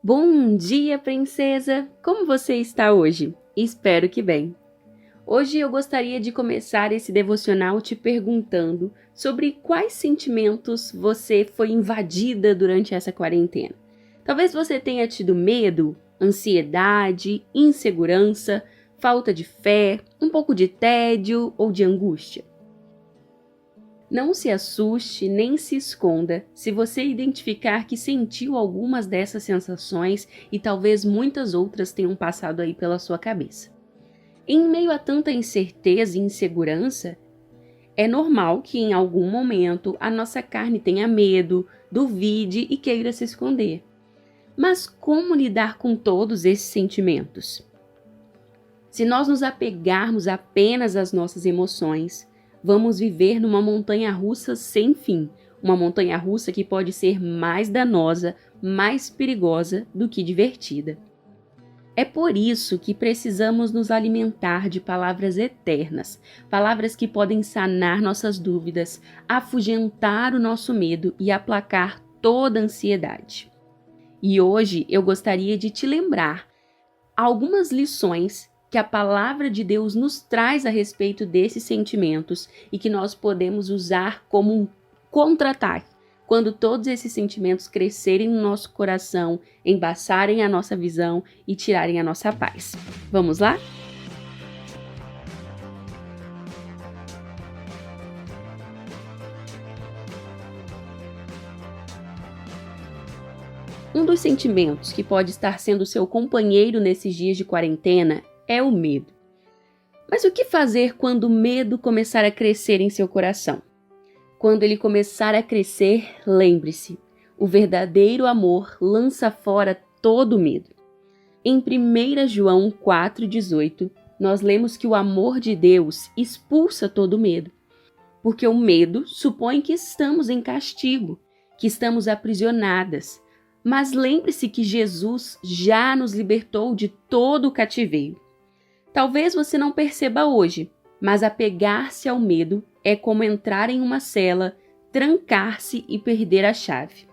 Bom dia, princesa! Como você está hoje? Espero que bem. Hoje eu gostaria de começar esse devocional te perguntando sobre quais sentimentos você foi invadida durante essa quarentena. Talvez você tenha tido medo, ansiedade, insegurança, falta de fé, um pouco de tédio ou de angústia. Não se assuste nem se esconda se você identificar que sentiu algumas dessas sensações e talvez muitas outras tenham passado aí pela sua cabeça. Em meio a tanta incerteza e insegurança, é normal que em algum momento a nossa carne tenha medo, duvide e queira se esconder. Mas como lidar com todos esses sentimentos? Se nós nos apegarmos apenas às nossas emoções, vamos viver numa montanha-russa sem fim, uma montanha-russa que pode ser mais danosa, mais perigosa do que divertida. É por isso que precisamos nos alimentar de palavras eternas, palavras que podem sanar nossas dúvidas, afugentar o nosso medo e aplacar toda a ansiedade. E hoje eu gostaria de te lembrar algumas lições que a palavra de Deus nos traz a respeito desses sentimentos e que nós podemos usar como um contra-ataque quando todos esses sentimentos crescerem no nosso coração, embaçarem a nossa visão e tirarem a nossa paz. Vamos lá? Um dos sentimentos que pode estar sendo seu companheiro nesses dias de quarentena é o medo. Mas o que fazer quando o medo começar a crescer em seu coração? Quando ele começar a crescer, lembre-se, o verdadeiro amor lança fora todo o medo. Em 1 João 4,18, nós lemos que o amor de Deus expulsa todo o medo, porque o medo supõe que estamos em castigo, que estamos aprisionadas. Mas lembre-se que Jesus já nos libertou de todo o cativeiro. Talvez você não perceba hoje, mas apegar-se ao medo é como entrar em uma cela, trancar-se e perder a chave.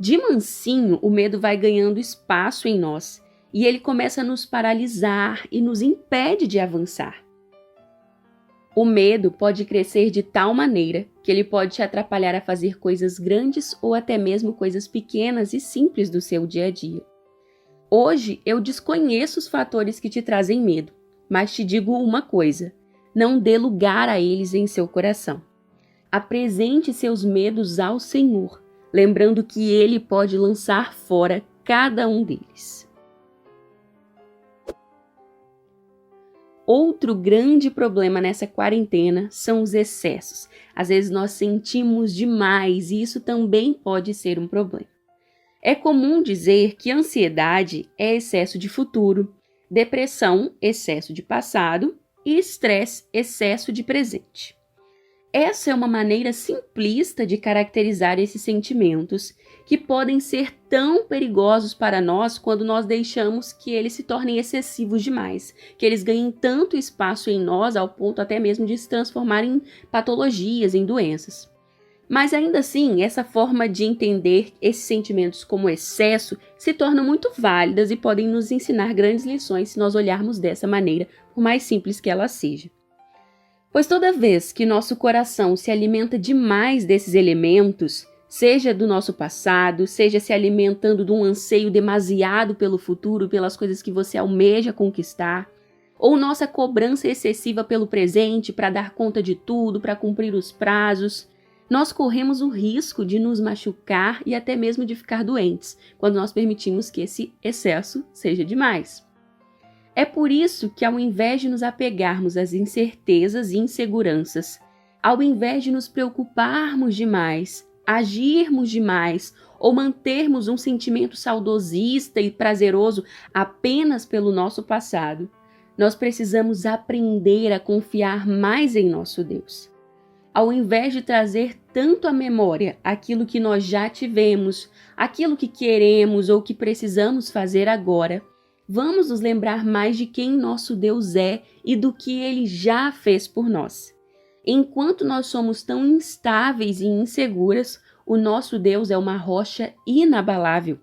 De mansinho, o medo vai ganhando espaço em nós e ele começa a nos paralisar e nos impede de avançar. O medo pode crescer de tal maneira que ele pode te atrapalhar a fazer coisas grandes ou até mesmo coisas pequenas e simples do seu dia a dia. Hoje eu desconheço os fatores que te trazem medo, mas te digo uma coisa: não dê lugar a eles em seu coração. Apresente seus medos ao Senhor, lembrando que Ele pode lançar fora cada um deles. Outro grande problema nessa quarentena são os excessos. Às vezes nós sentimos demais e isso também pode ser um problema. É comum dizer que ansiedade é excesso de futuro, depressão, excesso de passado e estresse, excesso de presente. Essa é uma maneira simplista de caracterizar esses sentimentos que podem ser tão perigosos para nós quando nós deixamos que eles se tornem excessivos demais, que eles ganhem tanto espaço em nós ao ponto até mesmo de se transformar em patologias, em doenças. Mas ainda assim, essa forma de entender esses sentimentos como excesso se torna muito válidas e podem nos ensinar grandes lições se nós olharmos dessa maneira, por mais simples que ela seja. Pois toda vez que nosso coração se alimenta demais desses elementos, seja do nosso passado, seja se alimentando de um anseio demasiado pelo futuro, pelas coisas que você almeja conquistar, ou nossa cobrança excessiva pelo presente para dar conta de tudo, para cumprir os prazos, nós corremos o risco de nos machucar e até mesmo de ficar doentes, quando nós permitimos que esse excesso seja demais. É por isso que, ao invés de nos apegarmos às incertezas e inseguranças, ao invés de nos preocuparmos demais, agirmos demais ou mantermos um sentimento saudosista e prazeroso apenas pelo nosso passado, nós precisamos aprender a confiar mais em nosso Deus. Ao invés de trazer tanto à memória aquilo que nós já tivemos, aquilo que queremos ou que precisamos fazer agora, vamos nos lembrar mais de quem nosso Deus é e do que Ele já fez por nós. Enquanto nós somos tão instáveis e inseguras, o nosso Deus é uma rocha inabalável.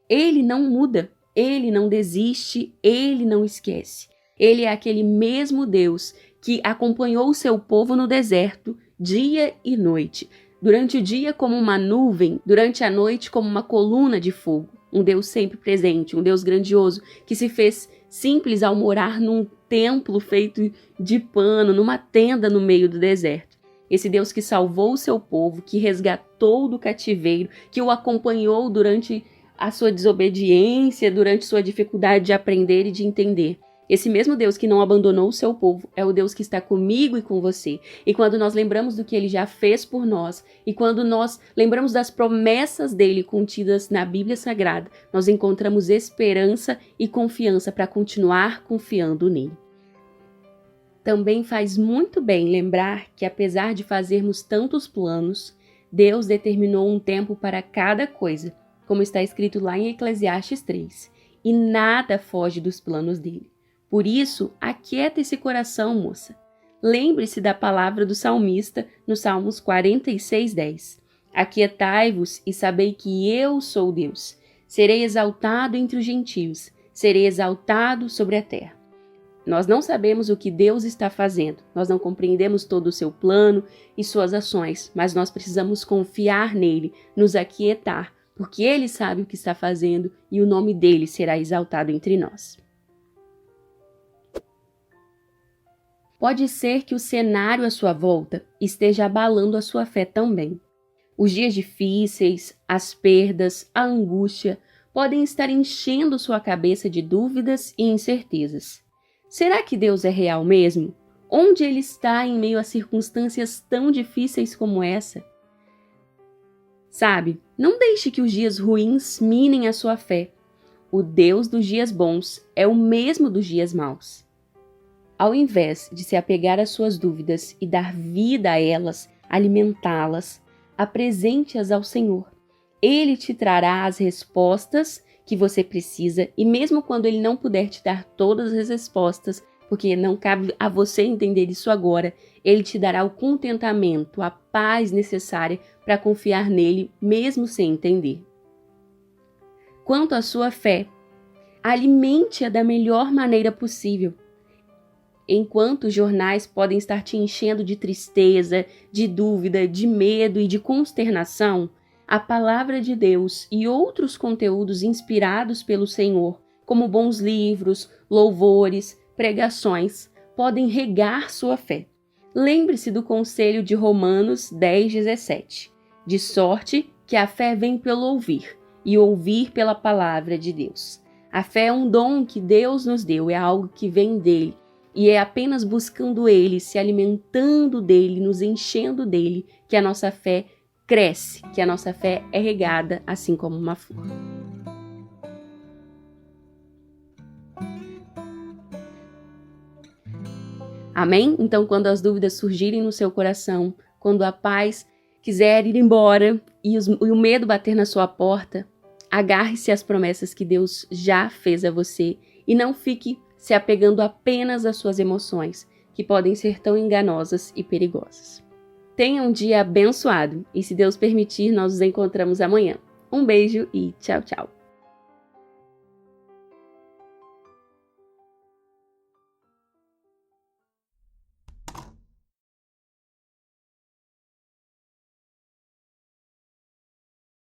Ele não muda, ele não desiste, ele não esquece. Ele é aquele mesmo Deus que acompanhou o seu povo no deserto, dia e noite. Durante o dia como uma nuvem, durante a noite como uma coluna de fogo. Um Deus sempre presente, um Deus grandioso, que se fez simples ao morar num templo feito de pano, numa tenda no meio do deserto. Esse Deus que salvou o seu povo, que resgatou do cativeiro, que o acompanhou durante a sua desobediência, durante sua dificuldade de aprender e de entender. Esse mesmo Deus que não abandonou o seu povo é o Deus que está comigo e com você. E quando nós lembramos do que Ele já fez por nós, e quando nós lembramos das promessas dEle contidas na Bíblia Sagrada, nós encontramos esperança e confiança para continuar confiando nele. Também faz muito bem lembrar que, apesar de fazermos tantos planos, Deus determinou um tempo para cada coisa, como está escrito lá em Eclesiastes 3, e nada foge dos planos dele. Por isso, aquieta esse coração, moça. Lembre-se da palavra do salmista no Salmos 46:10. Aquietai-vos e sabei que eu sou Deus. Serei exaltado entre os gentios, serei exaltado sobre a terra. Nós não sabemos o que Deus está fazendo, nós não compreendemos todo o seu plano e suas ações, mas nós precisamos confiar nele, nos aquietar, porque ele sabe o que está fazendo e o nome dele será exaltado entre nós. Pode ser que o cenário à sua volta esteja abalando a sua fé também. Os dias difíceis, as perdas, a angústia podem estar enchendo sua cabeça de dúvidas e incertezas. Será que Deus é real mesmo? Onde Ele está em meio a circunstâncias tão difíceis como essa? Sabe, não deixe que os dias ruins minem a sua fé. O Deus dos dias bons é o mesmo dos dias maus. Ao invés de se apegar às suas dúvidas e dar vida a elas, alimentá-las, apresente-as ao Senhor. Ele te trará as respostas que você precisa e mesmo quando Ele não puder te dar todas as respostas, porque não cabe a você entender isso agora, Ele te dará o contentamento, a paz necessária para confiar nele mesmo sem entender. Quanto à sua fé, alimente-a da melhor maneira possível. Enquanto os jornais podem estar te enchendo de tristeza, de dúvida, de medo e de consternação, a palavra de Deus e outros conteúdos inspirados pelo Senhor, como bons livros, louvores, pregações, podem regar sua fé. Lembre-se do conselho de Romanos 10:17, de sorte que a fé vem pelo ouvir, e ouvir pela palavra de Deus. A fé é um dom que Deus nos deu, é algo que vem dele, e é apenas buscando ele, se alimentando dele, nos enchendo dele, que a nossa fé cresce, que a nossa fé é regada assim como uma flor. Amém? Então, quando as dúvidas surgirem no seu coração, quando a paz quiser ir embora e o medo bater na sua porta, agarre-se às promessas que Deus já fez a você e não fique se apegando apenas às suas emoções, que podem ser tão enganosas e perigosas. Tenha um dia abençoado e, se Deus permitir, nós nos encontramos amanhã. Um beijo e tchau, tchau.